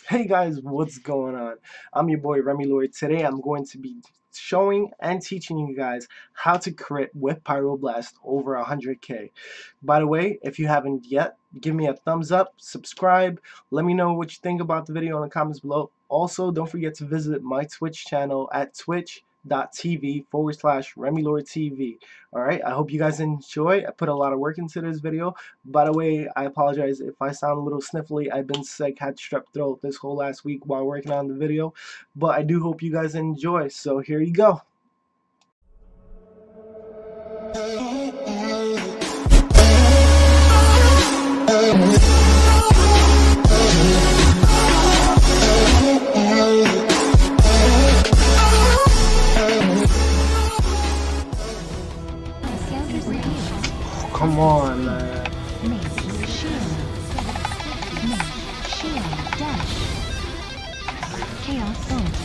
Hey guys, what's going on? I'm your boy Remy Lloyd. Today I'm going to be showing and teaching you guys how to crit with pyroblast over 100k. By the way, if you haven't yet, give me a thumbs up, subscribe, let me know what you think about the video in the comments below. Also, don't forget to visit my Twitch channel at twitch.tv/Remy Lloyd TV. Alright, I hope you guys enjoy. I put a lot of work into this video. By the way, I apologize if I sound a little sniffly. I've been sick, had strep throat this whole last week while working on the video. But I do hope you guys enjoy. So here you go. Come on, man. Mage, shield. Mage, shield, dash. Chaos ult.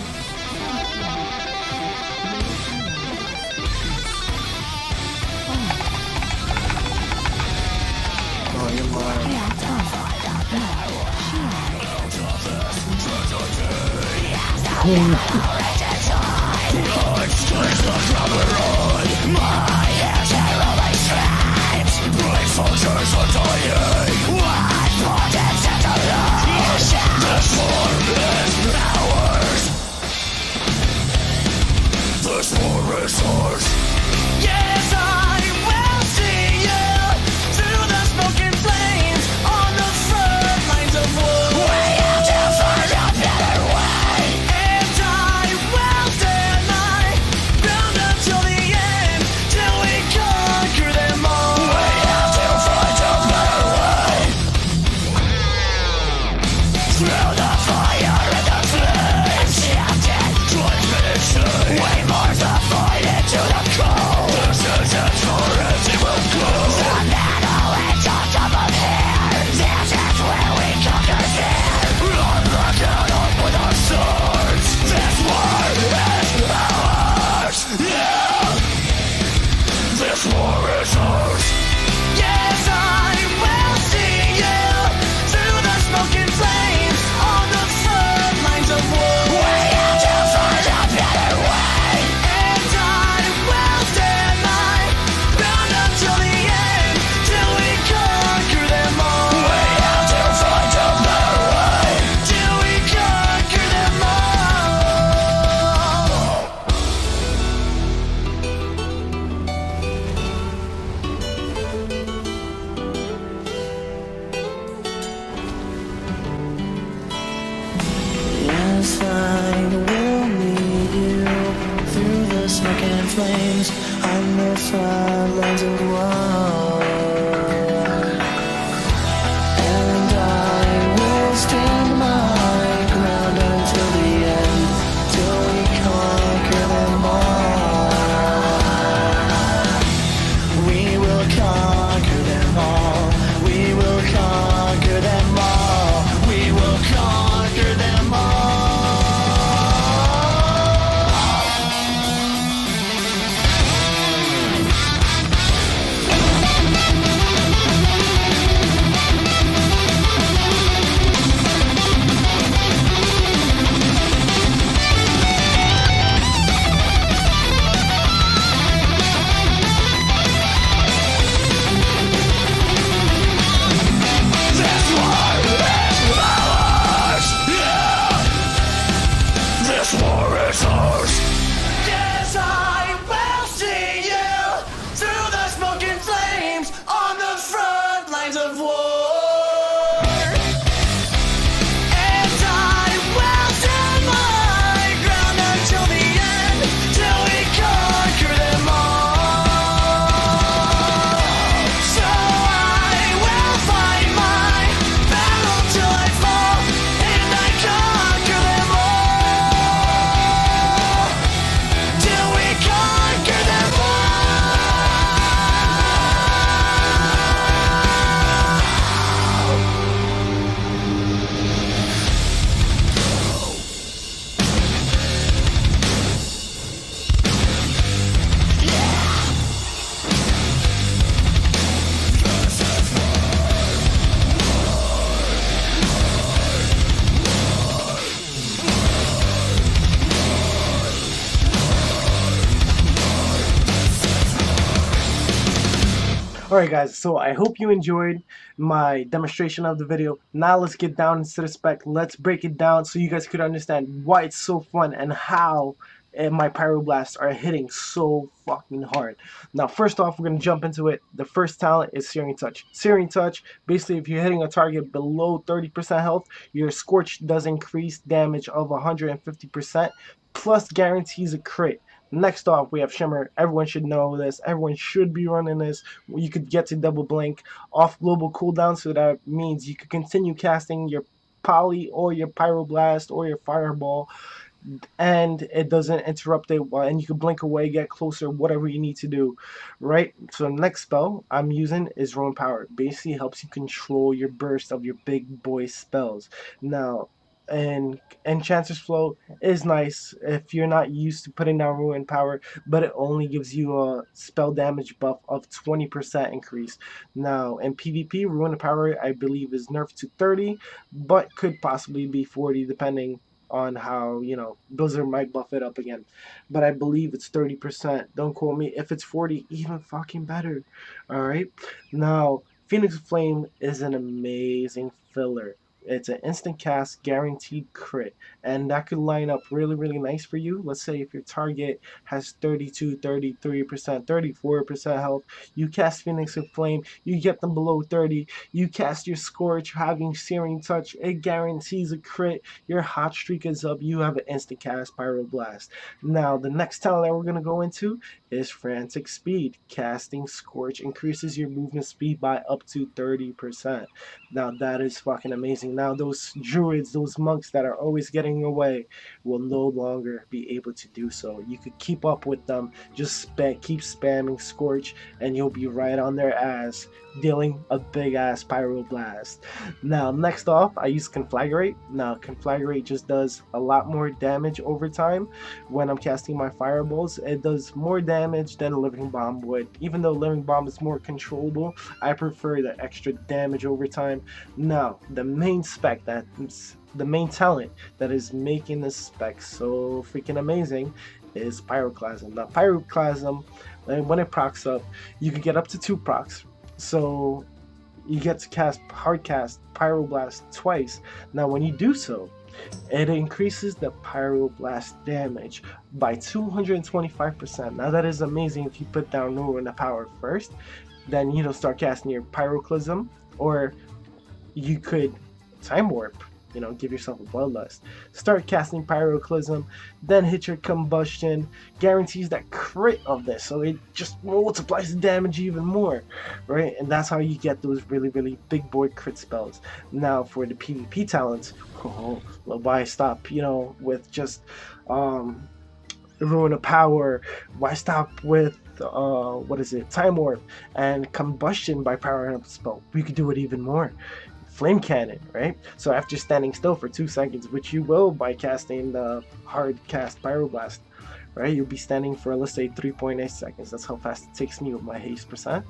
Oh, you're mine. Soldiers are dying. What protects at the last? This war is ours. This war is ours. Yes, I will see you through the smoke and flames on the front lines of war. We have to find a better way, and I will stand my ground until the end, till we conquer them all. Through the fire and the flames, shouted transmission. We march the fight into the cold. This is as far as it will go. The battle is just above here. This is where we conquer fear. On the count up with our swords. This war is ours. Yeah. This war is ours. Yes, I will see you through the smoke and flames on the front lines of war. We have to find a better way, and I will stand my ground until the end, till we conquer them all. We have to find a better way, till we conquer them all. Yes, I will meet you through the smoke and flames on the front lines of war. And I will stand my ground until the end, till we conquer them all. We will conquer them all. We will conquer them all. We will conquer them all. Alright guys, so I hope you enjoyed my demonstration of the video. Now let's get down into the spec. Let's break it down so you guys could understand why it's so fun and how my pyroblasts are hitting so fucking hard. Now first off, we're going to jump into it. The first talent is Searing Touch. Searing Touch, basically if you're hitting a target below 30% health, your Scorch does increase damage of 150%, plus guarantees a crit. Next off, we have Shimmer. Everyone should know this. Everyone should be running this. You could get to double blink off global cooldown, so that means you could continue casting your poly or your pyroblast or your fireball, and it doesn't interrupt it, and you can blink away, get closer, whatever you need to do, right? So the next spell I'm using is Rowan Power. Basically helps you control your burst of your big boy spells. Now, and Enchanter's Flow is nice if you're not used to putting down Ruin Power, but it only gives you a spell damage buff of 20% increase. Now in PvP, Ruin Power I believe is nerfed to 30, but could possibly be 40 depending on how, you know, Blizzard might buff it up again, but I believe it's 30%. Don't quote me. If it's 40, even fucking better. All right. Now Phoenix Flame is an amazing filler. It's an instant cast, guaranteed crit, and that could line up really nice for you. Let's say if your target has 32, 33%, 34% health, you cast Phoenix of Flame, you get them below 30, you cast your Scorch, having Searing Touch, it guarantees a crit, your hot streak is up, you have an instant cast Pyroblast. Now the next talent that we're going to go into is Frantic Speed. Casting Scorch increases your movement speed by up to 30%. Now that is fucking amazing. Now those druids, those monks that are always getting away will no longer be able to do so. You could keep up with them, just keep spamming Scorch and you'll be right on their ass, dealing a big ass pyroblast. Now next off, I use Conflagrate. Now Conflagrate just does a lot more damage over time. When I'm casting my fireballs, it does more damage than a Living Bomb would. Even though Living Bomb is more controllable, I prefer the extra damage over time. Now the main spec, that's the main talent that is making this spec so freaking amazing, is Pyroclasm. Now Pyroclasm, when it procs up, you can get up to 2 procs. So you get to cast hard cast Pyroblast twice. Now when you do so, it increases the Pyroblast damage by 225%. Now that is amazing if you put down Ruin Power first, then you know start casting your Pyroclasm, or you could Time Warp, you know, give yourself a bloodlust. Start casting Pyroclasm, then hit your Combustion, guarantees that crit of this, so it just multiplies the damage even more, right? And that's how you get those really big boy crit spells. Now for the PvP talents, well, why stop, you know, with just Ruin of Power? Why stop with what is it, Time Warp and Combustion by powering up the spell? We could do it even more. Flame Cannon, right? So after standing still for 2 seconds, which you will by casting the hard cast Pyroblast, right? You'll be standing for, let's say, 3.8 seconds. That's how fast it takes me with my haste percent.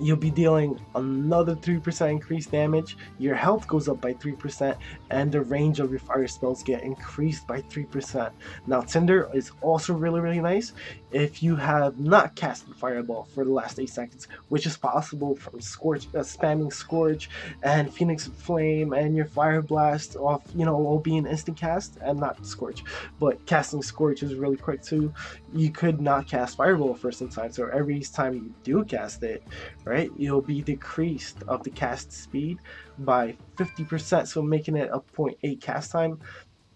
You'll be dealing another 3% increased damage, your health goes up by 3%, and the range of your fire spells get increased by 3%. Now Tinder is also really nice if you have not casted Fireball for the last 8 seconds, which is possible from Scorch, spamming Scorch and Phoenix Flame and your Fire Blast off, you know, will be an instant cast, and not Scorch, but casting Scorch is really quick too. You could not cast Fireball first in time, so every time you do cast it, right, you'll be decreased of the cast speed by 50%, so making it a 0.8 cast time,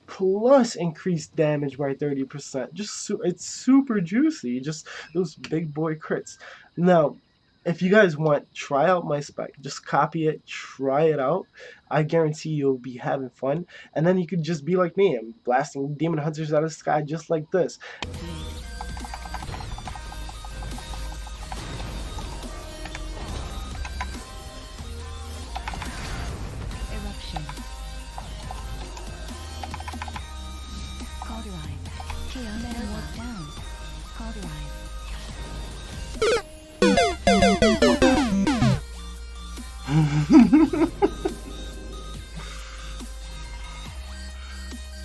plus increased damage by 30%. Just it's super juicy, just those big boy crits. Now if you guys want, try out my spec, just copy it, try it out. I guarantee you'll be having fun, and then you could just be like me and blasting demon hunters out of the sky just like this.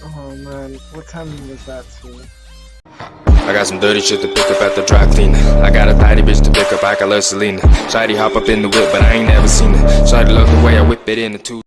Oh man, what time was that too? I got some dirty shit to pick up at the dry cleaner. I got a tidy bitch to pick up, I got love Selena. Shawty hop up in the whip, but I ain't never seen her. Shawty love the way I whip it in the two.